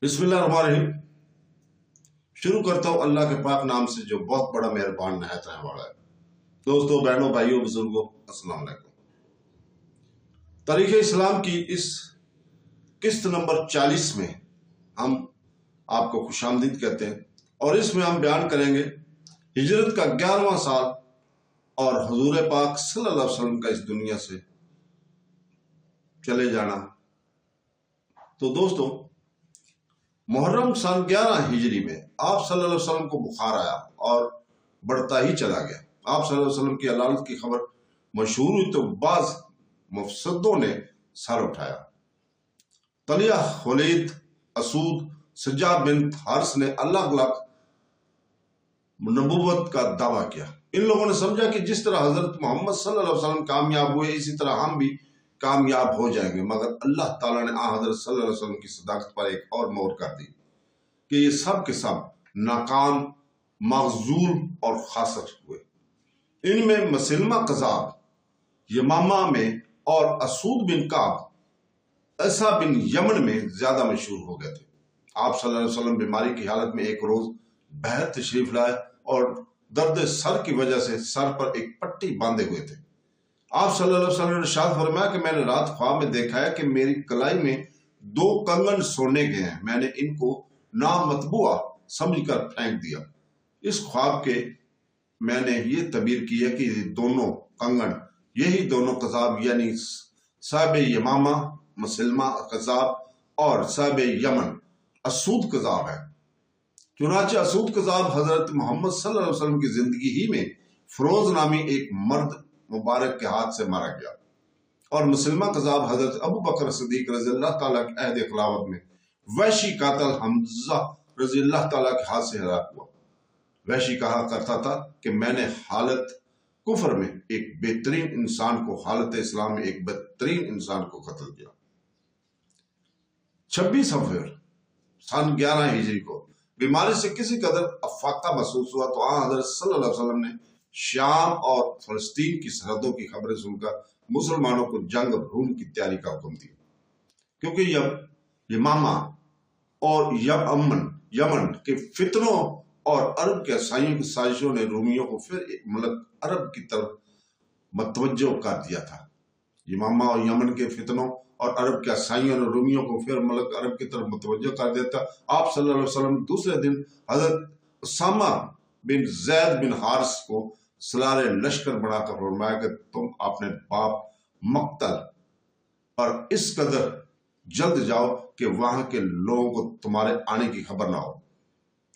بسم اللہ الرحمن الرحیم۔ شروع کرتا ہوں اللہ کے پاک نام سے جو بہت بڑا مہربان نہایت رحم والا ہے۔ دوستو، بہنوں، بھائیوں، بزرگوں، السلام علیکم۔ تاریخ اسلام کی اس قسط نمبر 40 میں ہم آپ کو خوش آمدید کہتے ہیں، اور اس میں ہم بیان کریں گے ہجرت کا 11واں سال اور حضور پاک صلی اللہ علیہ وسلم کا اس دنیا سے چلے جانا۔ تو دوستو، محرم سن 11 ہجری میں آپ صلی اللہ علیہ وسلم کو بخار آیا اور بڑھتا ہی چلا گیا۔ آپ صلی اللہ علیہ وسلم کی علالت کی خبر مشہور ہوئی تو بعض مفسدوں نے سر اٹھایا۔ طلحہ، خولید، اسود، سجا بن حارث نے الگ الگ نبوت کا دعویٰ کیا۔ ان لوگوں نے سمجھا کہ جس طرح حضرت محمد صلی اللہ علیہ وسلم کامیاب ہوئے اسی طرح ہم بھی کامیاب ہو جائیں گے، مگر اللہ تعالیٰ نے حضرت صلی اللہ علیہ وسلم کی صداقت پر ایک اور مہر کر دی کہ یہ سب کے سب ناکام، مغزول اور خاسر ہوئے۔ ان میں مسلمہ کذاب یمامہ میں اور اسود بن کعب عیسیٰ بن یمن میں زیادہ مشہور ہو گئے تھے۔ آپ صلی اللہ علیہ وسلم بیماری کی حالت میں ایک روز بہر تشریف لائے اور درد سر کی وجہ سے سر پر ایک پٹی باندھے ہوئے تھے۔ آپ صلی اللہ علیہ وسلم نے ارشاد فرمایا کہ میں نے رات خواب میں دیکھا ہے کہ میری کلائی میں 2 کنگن سونے کے ہیں، میں نے ان کو نامطبوع سمجھ کر پھینک دیا۔ اس خواب کے میں نے یہ تعبیر کی ہے کہ یہ دونوں کنگن یہی دونوں قذاب یعنی صاحب یمامہ مسلمہ قذاب اور صاحب یمن اسود قذاب ہے۔ چنانچہ اسود قذاب حضرت محمد صلی اللہ علیہ وسلم کی زندگی ہی میں فروز نامی ایک مرد مبارک کے ہاتھ سے مارا گیا، اور مسلمہ قذاب حضرت ابو بکر صدیق رضی اللہ تعالیٰ کے عہد خلافت میں وحشی قاتل حمزہ رضی اللہ تعالیٰ کے ہاتھ سے ہلاک ہوا۔ وحشی کہا کرتا تھا کہ میں نے حالت کفر میں ایک بہترین انسان کو، حالت اسلام میں ایک بہترین انسان کو قتل کیا۔ 26 صفر سن 11 ہجری کو بیماری سے کسی قدر افاقہ محسوس ہوا تو حضرت صلی اللہ علیہ وسلم نے شام اور فلسطین کی سرحدوں کی خبریں سن کر مسلمانوں کو جنگ روم کی تیاری کا حکم دیا، کیونکہ یمامہ اور یمن کے فتنوں اور عرب کے عیسائیوں کی سازشوں نے رومیوں کو پھر ملک عرب کی طرف متوجہ کر دیا تھا۔ یمامہ اور یمن کے فتنوں اور عرب کے عیسائیوں نے رومیوں کو پھر ملک عرب کی طرف متوجہ کر دیا تھا۔ آپ صلی اللہ علیہ وسلم دوسرے دن حضرت اسامہ بن زید بن حارث کو سلار لشکر بنا کر فرمایا کہ تم اپنے باپ مقتل پر اس قدر جلد جاؤ کہ وہاں کے لوگوں کو تمہارے آنے کی خبر نہ ہو،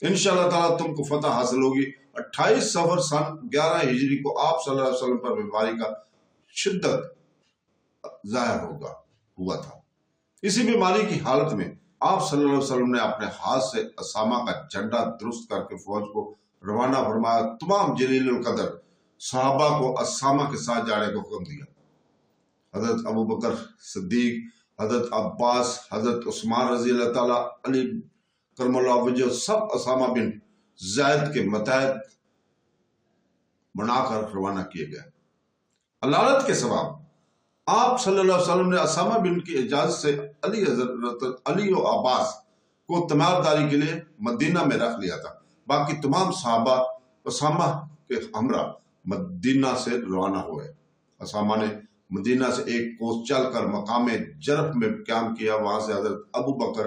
انشاءاللہ تعالیٰ تم کو فتح حاصل ہوگی۔ 28 صفر سن 11 ہجری کو آپ صلی اللہ علیہ وسلم پر بیماری کا شدت ظاہر ہوا تھا۔ اسی بیماری کی حالت میں آپ صلی اللہ علیہ وسلم نے اپنے ہاتھ سے اسامہ کا جھنڈا درست کر کے فوج کو روانہ فرمایا۔ تمام جلیل القدر صحابہ کو اسامہ کے ساتھ جانے کو حکم دیا۔ حضرت ابو بکر صدیق، حضرت عباس، حضرت عثمان رضی اللہ تعالیٰ، علی کرم اللہ وجہ سب اسامہ بن زید کے متحد بنا کر روانہ کیے گئے۔ علالت کے سبب آپ صلی اللہ علیہ وسلم نے اسامہ بن کی اجازت سے علی و عباس کو تیمارداری کے لیے مدینہ میں رکھ لیا تھا۔ باقی تمام صحابہ اسامہ کے ہمراہ مدینہ سے روانہ ہوئے۔ اسامہ نے مدینہ سے 1 کوس چل کر مقام جرف میں قیام کیا۔ وہاں سے حضرت ابو بکر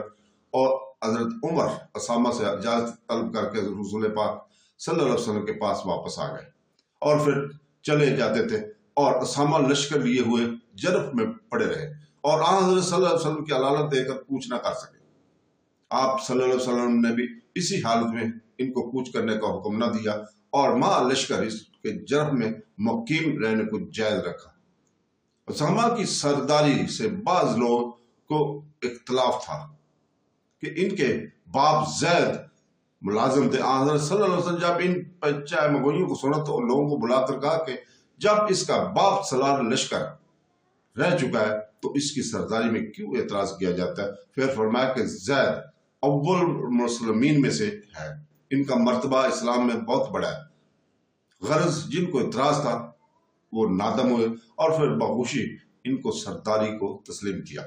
اور حضرت عمر اسامہ سے اجازت طلب کر کے رسول پاک صلی اللہ علیہ وسلم کے پاس واپس آ گئے، اور پھر چلے جاتے تھے اور اسامہ لشکر لیے ہوئے جرف میں پڑے رہے، اور حضرت صلی اللہ علیہ وسلم کی علالت دے کر کوچ نہ کر سکے۔ آپ صلی اللہ علیہ وسلم نے بھی اسی حالت میں ان کو کوچ کرنے کا حکم نہ دیا اور ماں لشکر اس کے جرف میں مقیم رہنے کو جائز رکھا۔ اسامہ کی سرداری سے بعض لوگ کو اختلاف تھا کہ ان کے باپ زید ملازم تھے۔ حضرت صلی اللہ علیہ وسلم جب ان پچہ مغویوں کو سنا تو لوگوں کو بلا کر کہا کہ جب اس کا باپ سلار لشکر رہ چکا ہے تو اس کی سرداری میں کیوں اعتراض کیا جاتا ہے؟ پھر فرمایا کہ زید اول مسلمین میں سے ہے، ان کا مرتبہ اسلام میں بہت بڑا ہے۔ غرض جن کو اعتراض تھا وہ نادم ہوئے اور پھر بخوشی ان کو سرداری کو تسلیم کیا۔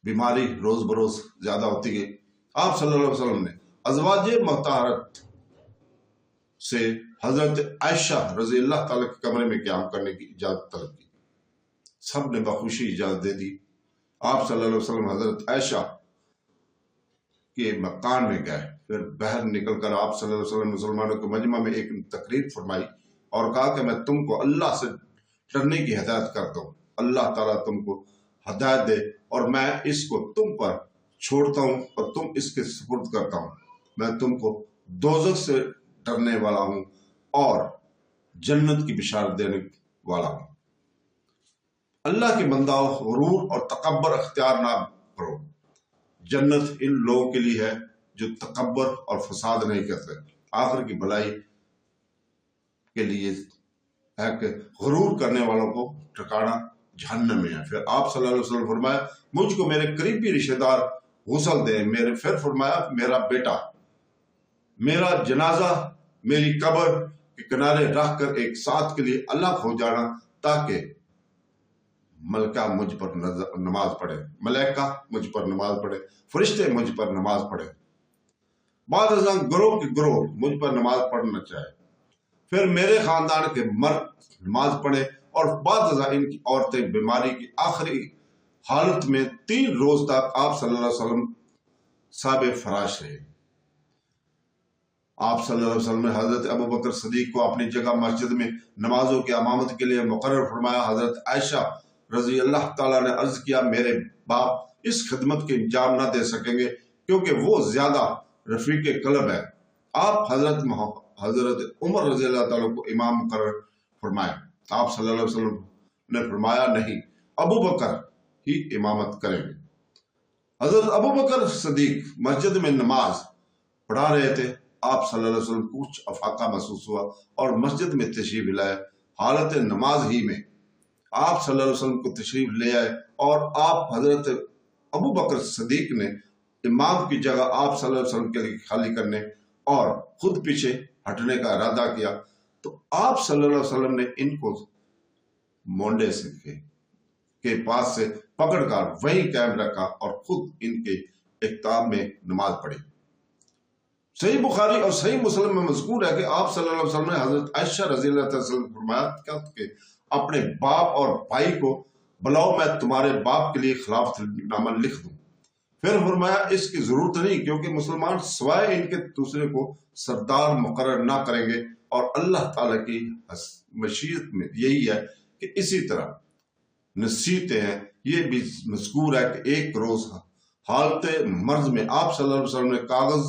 بیماری روز بروز زیادہ ہوتی گئی۔ آپ صلی اللہ علیہ وسلم نے ازواج مطہرات سے حضرت عائشہ رضی اللہ تعالیٰ کے کمرے میں قیام کرنے کی اجازت طلب کی۔ سب نے بخوشی اجازت دے دی۔ آپ صلی اللہ علیہ وسلم حضرت عائشہ کے مکان میں گئے، پھر باہر نکل کر آپ صلی اللہ علیہ وسلم مسلمانوں کے مجمع میں ایک تقریر فرمائی اور کہا کہ میں تم کو اللہ سے ڈرنے کی ہدایت کرتا ہوں، اللہ تعالیٰ تم کو ہدایت دے، اور میں اس کو تم پر چھوڑتا ہوں اور تم اس کے سپرد کرتا ہوں۔ میں تم کو دوزخ سے ڈرنے والا ہوں اور جنت کی بشارت دینے والا ہوں۔ اللہ کے بنداؤ، غرور اور تکبر اختیار نہ کرو، جنت ان لوگوں کے لیے ہے جو تکبر اور فساد نہیں کرتے۔ آخر کی بھلائی کے لیے ہے کہ غرور کرنے والوں کو ٹھکانہ جہنم میں ہے۔ پھر آپ صلی اللہ علیہ وسلم فرمایا مجھ کو میرے قریبی رشتہ دار غسل دیں۔ پھر فرمایا میرا بیٹا میرا جنازہ میری قبر کے کنارے رکھ کر ایک ساتھ کے لیے الگ ہو جانا تاکہ ملکہ مجھ پر نماز پڑھے، ملائکہ مجھ پر نماز پڑھے، فرشتے مجھ پر نماز پڑھے، بعض ازاں گروہ کے گروہ مجھ پر نماز پڑھنا چاہے، پھر میرے خاندان کے مرد نماز پڑھے، اور بعض ازاں ان کی عورتیں بیماری کی آخری حالت میں 3 روز تک آپ صلی اللہ علیہ وسلم صاحب فراش رہے۔ آپ صلی اللہ علیہ وسلم نے حضرت ابو بکر صدیق کو اپنی جگہ مسجد میں نمازوں کی امامت کے لیے مقرر فرمایا۔ حضرت عائشہ رضی اللہ تعالیٰ نے عرض کیا میرے باپ اس خدمت کے انجام نہ دے سکیں گے کیونکہ وہ زیادہ رفیق قلب ہے۔ آپ حضرت عمر رضی اللہ تعالیٰ کو امام مقرر فرمائے۔ آپ صلی اللہ علیہ وسلم نے فرمایا نہیں، ابو بکر ہی امامت کریں گے۔ حضرت ابو بکر صدیق مسجد میں نماز پڑھا رہے تھے۔ آپ صلی اللہ علیہ وسلم کچھ افاقہ محسوس ہوا اور مسجد میں تشریف لائے۔ حالت نماز ہی میں آپ صلی اللہ علیہ وسلم کو تشریف لے آئے اور آپ حضرت ابو بکر صدیق نے امام کی جگہ آپ صلی اللہ علیہ وسلم کے لیے خالی کرنے اور خود پیچھے ہٹنے کا ارادہ کیا تو آپ صلی اللہ علیہ وسلم نے ان کو مونڈے کے پاس سے پکڑ کر وہیں قائم رکھا اور خود ان کے اختتام میں نماز پڑھی۔ صحیح بخاری اور صحیح مسلم میں مذکور ہے کہ آپ صلی اللہ علیہ وسلم نے حضرت عائشہ رضی اللہ تعالیٰ عنہ سے فرمایا کہ اپنے باپ اور بھائی کو بلاؤ، میں تمہارے باپ کے لیے خلافت نامہ لکھ دوں۔ پھر فرمایا اس کی ضرورت نہیں کیونکہ مسلمان سوائے ان کے دوسرے کو سردار مقرر نہ کریں گے، اور اللہ تعالیٰ کی مشیت میں یہی ہے کہ اسی طرح نصیحتیں ہیں۔ یہ بھی مذکور ہے کہ ایک روز حالت مرض میں آپ صلی اللہ علیہ وسلم نے کاغذ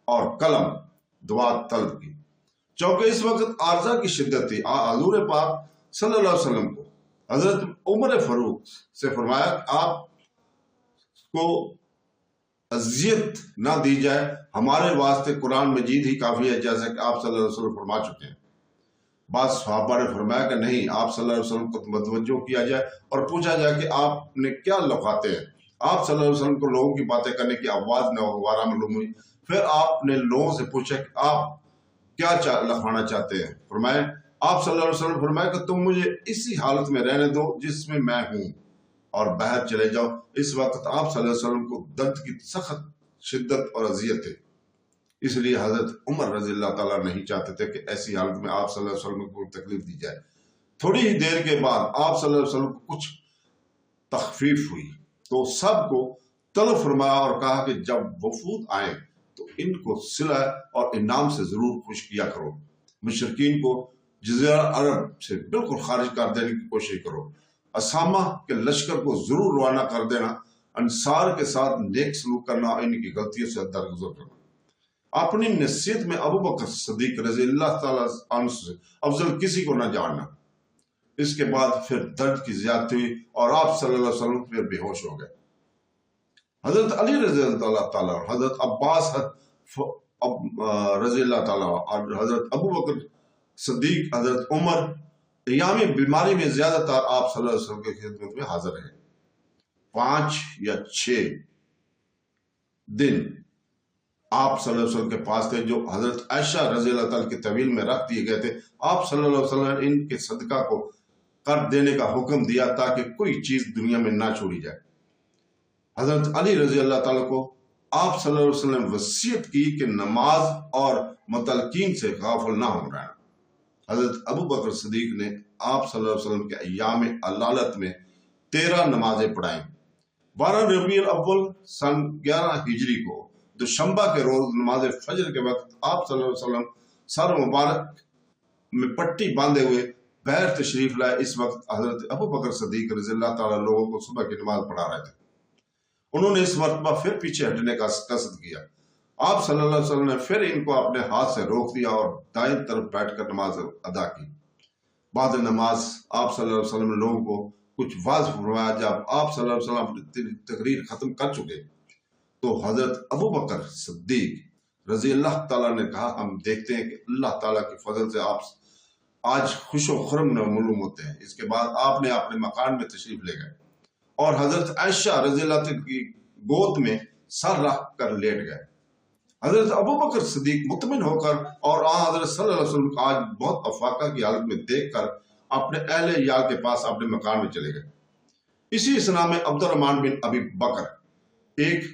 اور قلم دعا طلب کی، چونکہ اس وقت عارضہ کی شدت تھی۔ حضور پاک صلی اللہ علیہ وسلم کو حضرت عمر فاروق سے فرمایا کہ آپ کو اذیت نہ دی جائے، ہمارے واسطے قرآن مجید ہی کافی ہے، جیسا کہ آپ صلی اللہ علیہ وسلم فرما چکے ہیں۔ بعض صحابہ نے فرمایا کہ نہیں، آپ صلی اللہ علیہ وسلم کو متوجہ کیا جائے اور پوچھا جائے کہ آپ نے کیا لکھواتے ہیں۔ آپ صلی اللہ علیہ وسلم کو لوگوں کی باتیں کرنے کی آواز نہ غوارہ معلوم ہوئی۔ پھر آپ نے لوگوں سے پوچھا کہ آپ کیا لکھوانا چاہتے ہیں۔ فرمائے آپ صلی اللہ علیہ وسلم فرمایا کہ تم مجھے اسی حالت میں رہنے دو جس میں میں ہوں اور باہر چلے جاؤ۔ اس وقت آپ صلی اللہ علیہ وسلم کو درد کی سخت شدت اور اذیت ہے، اس لیے حضرت عمر رضی اللہ تعالیٰ نہیں چاہتے تھے کہ ایسی حالت میں آپ صلی اللہ علیہ وسلم کو تکلیف دی جائے۔ تھوڑی ہی دیر کے بعد آپ صلی اللہ علیہ وسلم کو کچھ تخفیف ہوئی تو سب کو طلب فرمایا اور کہا کہ جب وفود آئیں تو ان کو صلہ اور انعام سے ضرور خوش کیا کرو، مشرکین کو جزیرہ عرب سے بالکل خارج کر دینے کی کوشش کرو، اسامہ کے لشکر کو ضرور روانہ کر دینا، انصار کے ساتھ نیک سلوک کرنا اور ان کی غلطیوں سے درگزر کرنا۔ اپنی نصیحت میں ابو بکر صدیق رضی اللہ تعالیٰ عنہ سے افضل کسی کو نہ جاننا۔ اس کے بعد پھر درد کی زیادتی ہوئی اور آپ صلی اللہ علیہ وسلم پھر بے ہوش ہو گئے۔ حضرت علی رضی اللہ تعالیٰ، حضرت عباس رضی اللہ تعالیٰ اور حضرت ابو بکر صدیق، حضرت عمر ایام بیماری میں زیادہ تر آپ صلی اللہ علیہ وسلم کی خدمت میں حاضر رہے۔ 5 یا 6 دن آپ صلی اللہ علیہ وسلم کے پاس تھے جو حضرت عائشہ رضی اللہ تعالیٰ کی طویل میں رکھ دیے گئے تھے۔ آپ صلی اللہ علیہ وسلم نے ان کے صدقہ کو کر دینے کا حکم دیا تاکہ کوئی چیز دنیا میں نہ چھوڑی جائے۔ حضرت علی رضی اللہ تعالیٰ کو آپ صلی اللہ علیہ وسلم نے وصیت کی کہ نماز اور متعلقین سے غافل نہ ہو رہنا۔ حضرت ابو بکر صدیق نے آپ صلی اللہ علیہ وسلم کے ایام علالت میں 13 نمازیں پڑھائیں۔ 12 ربیع الاول سن 11 ہجری کو دوشنبہ کے روز نماز فجر کے وقت آپ صلی اللہ علیہ وسلم سر مبارک میں پٹی باندھے ہوئے بہر تشریف لائے۔ اس وقت حضرت ابو بکر صدیق رضی اللہ تعالیٰ لوگوں کو صبح کی نماز پڑھا رہے تھے۔ انہوں نے اس مرتبہ پھر پیچھے ہٹنے کا قصد کیا۔ آپ صلی اللہ علیہ وسلم نے پھر ان کو اپنے ہاتھ سے روک دیا اور دائیں طرف بیٹھ کر نماز ادا کی۔ بعد نماز آپ صلی اللہ علیہ وسلم نے لوگوں کو کچھ واضح فرمایا۔ جب آپ صلی اللہ علیہ وسلم اپنی تقریر ختم کر چکے تو حضرت ابو بکر صدیق رضی اللہ تعالیٰ نے کہا، ہم دیکھتے ہیں کہ اللہ تعالیٰ کے فضل سے آپ آج خوش و خرم معلوم ہوتے ہیں۔ اس کے بعد آپ نے اپنے مکان میں تشریف لے گئے اور حضرت عائشہ رضی اللہ عنہا کی گود میں سر رکھ کر لیٹ گئے۔ حضرت ابو بکر صدیق مطمئن ہو کر اور حضرت صلی اللہ علیہ وسلم کو آج بہت افاقہ کی حالت میں دیکھ کر اپنے اہل عیال کے پاس اپنے مکان میں چلے گئے۔ اسی اسنا میں عبد الرحمن بن ابی بکر ایک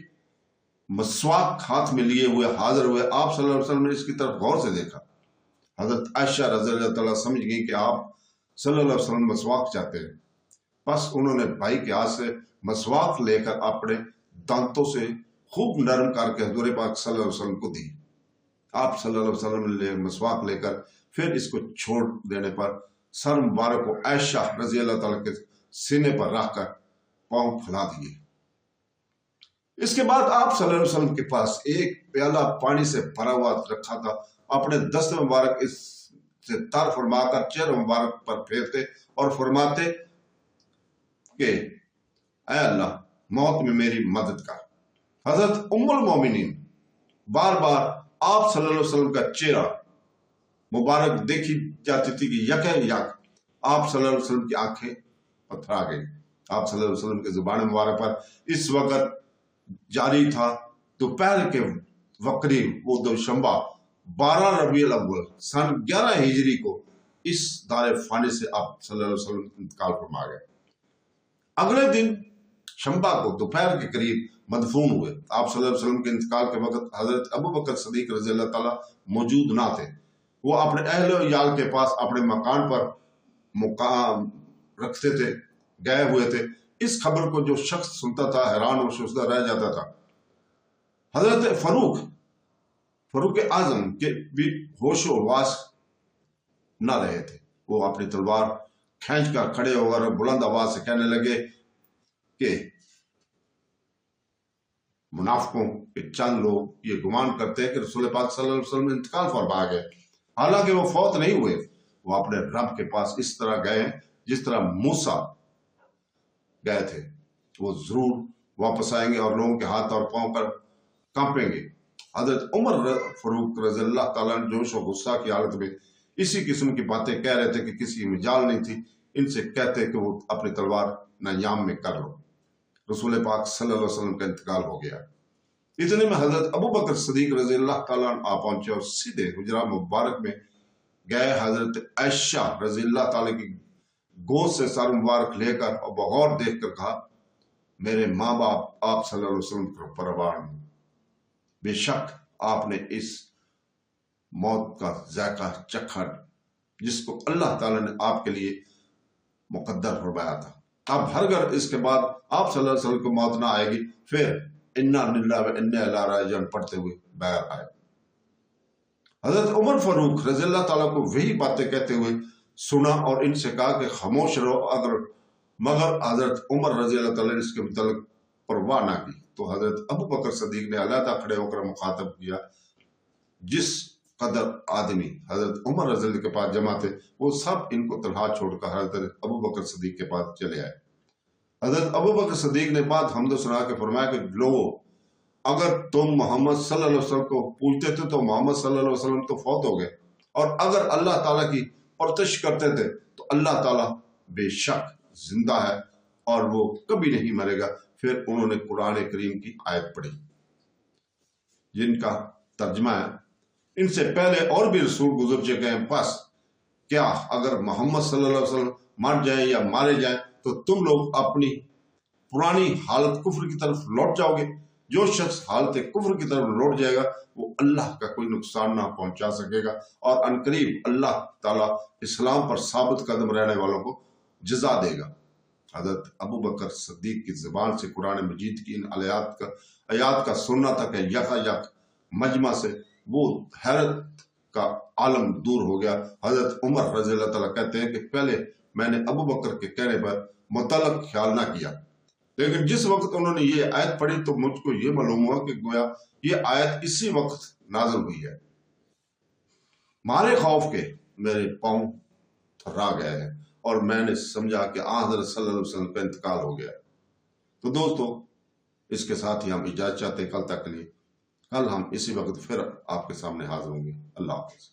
مسواک ہاتھ میں لیے ہوئے حاضر ہوئے۔ آپ صلی اللہ علیہ وسلم نے اس کی طرف غور سے دیکھا۔ حضرت عائشہ رضی اللہ تعالیٰ سمجھ گئی کہ آپ صلی اللہ علیہ وسلم مسواک چاہتے ہیں، بس انہوں نے بھائی کے ہاتھ سے مسواک لے کر اپنے دانتوں سے خوب نرم کر کے حضور پاک صلی اللہ علیہ وسلم کو دی۔ آپ صلی اللہ علیہ وسلم نے مسواک لے کر پھر اس کو چھوڑ دینے پر سر مبارک کو عائشہ رضی اللہ تعالیٰ کے سینے پر رکھ کر پاؤں پھیلا دیے۔ اس کے بعد آپ صلی اللہ علیہ وسلم کے پاس ایک پیالہ پانی سے بھرا ہوا رکھا تھا۔ اپنے دست مبارک اس سے تر فرما کر چہرہ مبارک پر پھیرتے اور فرماتے کہ اے اللہ موت میں میری مدد کر۔ حضرت ام المومنین بار بار آپ صلی اللہ علیہ وسلم کا چہرہ مبارک دیکھی جاتی تھی کہ یک یک آپ صلی اللہ علیہ وسلم کی آنکھیں پتھرا گئی۔ آپ صلی اللہ علیہ وسلم کے زبان مبارک پر اس وقت جاری تھا دوپہر کے وقری وہ دوشنبہ 12 ربیع الاول سن 11 ہجری کو اس دار فانی سے آپ صلی اللہ علیہ وسلم انتقال فرما گئے۔ اگلے دن شنبہ کو دوپہر کے قریب مدفون ہوئے۔ آپ صلی اللہ علیہ وسلم کے انتقال کے وقت حضرت ابو بکر صدیق رضی اللہ تعالیٰ موجود نہ تھے۔ وہ اپنے اہل و عیال کے پاس اپنے مکان پر مقام رکھتے تھے، گئے ہوئے تھے۔ اس خبر کو جو شخص سنتا تھا حیران و شدہ رہ جاتا تھا۔ حضرت فاروق اعظم کے بھی ہوش و حواس نہ رہے تھے۔ وہ اپنی تلوار کھینچ کر کھڑے ہو کر بلند آواز سے کہنے لگے کہ منافقوں کے چند لوگ یہ گمان کرتے ہیں کہ رسول پاک صلی اللہ علیہ وسلم انتقال فرما گئے، حالانکہ وہ فوت نہیں ہوئے۔ وہ اپنے رب کے پاس اس طرح گئے جس طرح موسیٰ گئے تھے۔ وہ ضرور واپس آئیں گے اور لوگوں کے ہاتھ اور پاؤں پر کانپیں گے۔ حضرت عمر فاروق رضی اللہ تعالیٰ جوش و غصہ کی حالت میں اسی قسم کی باتیں کہہ رہے تھے کہ کسی مجال نہیں تھی ان سے کہتے کہ وہ اپنی تلوار نیام میں کر لو۔ رسول پاک صلی اللہ علیہ وسلم کا انتقال ہو گیا۔ اتنے میں حضرت ابو بکر صدیق رضی اللہ تعالیٰ آ پہنچے اور سیدھے حجرہ مبارک میں گئے۔ حضرت عائشہ رضی اللہ تعالیٰ کی گود سے سر مبارک لے کر اور بغور دیکھ کر کہا، میرے ماں باپ آپ صلی اللہ علیہ وسلم پر پروان ہیں۔ بے شک آپ نے اس موت کا ذائقہ چکھا جس کو اللہ تعالیٰ نے آپ کے لیے مقدر فرمایا تھا۔ اب ہرگر اس کے بعد آپ صلی اللہ علیہ وسلم کو موت نہ آئے گی۔ پھر انا للہ و انا الیہ راجعون پڑھتے ہوئے باہر آئے۔ حضرت عمر فاروق رضی اللہ تعالیٰ کو وہی باتیں کہتے ہوئے سنا اور ان سے کہا کہ خاموش رہو، مگر حضرت عمر رضی اللہ تعالیٰ نے اس کے متعلق پرواہ نہ کی۔ تو حضرت ابو بکر صدیق نے علیحدہ کھڑے ہو کر مخاطب کیا، جس قدر آدمی حضرت عمر رضی اللہ کے پاس جمع تھے وہ سب ان کو تنہا چھوڑ کر حضرت ابو بکر صدیق کے پاس چلے آئے۔ حضرت ابو بکر صدیق نے بعد حمد و ثنا کے فرمایا کہ لوگو، اگر تم محمد صلی اللہ علیہ وسلم کو پوچھتے تھے تو محمد صلی اللہ علیہ وسلم تو فوت ہو گئے، اور اگر اللہ تعالیٰ کی پرستش کرتے تھے تو اللہ تعالیٰ بے شک زندہ ہے اور وہ کبھی نہیں مرے گا۔ پھر انہوں نے قرآن کریم کی آیت پڑھی جن کا ترجمہ ہے، ان سے پہلے اور بھی رسول گزر چکے ہیں، پس کیا اگر محمد صلی اللہ علیہ وسلم مر جائیں یا مارے جائیں تو تم لوگ اپنی پرانی حالت کفر کی طرف لوٹ جاؤ گے؟ جو شخص حالت کفر کی طرف لوٹ جائے گا وہ اللہ کا کوئی نقصان نہ پہنچا سکے گا، اور عنقریب اللہ تعالیٰ اسلام پر ثابت قدم رہنے والوں کو جزا دے گا۔ حضرت ابو بکر صدیق کی زبان سے قرآن مجید کی ان آیات کا سننا تک ہے یکا یک مجمع سے وہ حیرت کا عالم دور ہو گیا۔ حضرت عمر رضی اللہ تعالیٰ کہتے ہیں کہ پہلے میں نے ابو بکر کے کہنے پر متعلق خیال نہ کیا، لیکن جس وقت انہوں نے یہ آیت پڑھی تو مجھ کو یہ معلوم ہوا کہ گویا یہ آیت اسی وقت نازل ہوئی ہے۔ مارے خوف کے میرے پاؤں تھرا گئے ہیں اور میں نے سمجھا کہ حضرت صلی اللہ علیہ وسلم کا انتقال ہو گیا۔ تو دوستو اس کے ساتھ ہی ہم اجازت چاہتے ہیں کل تک کے لیے۔ کل ہم اسی وقت پھر آپ کے سامنے حاضر ہوں گے۔ اللہ حافظ۔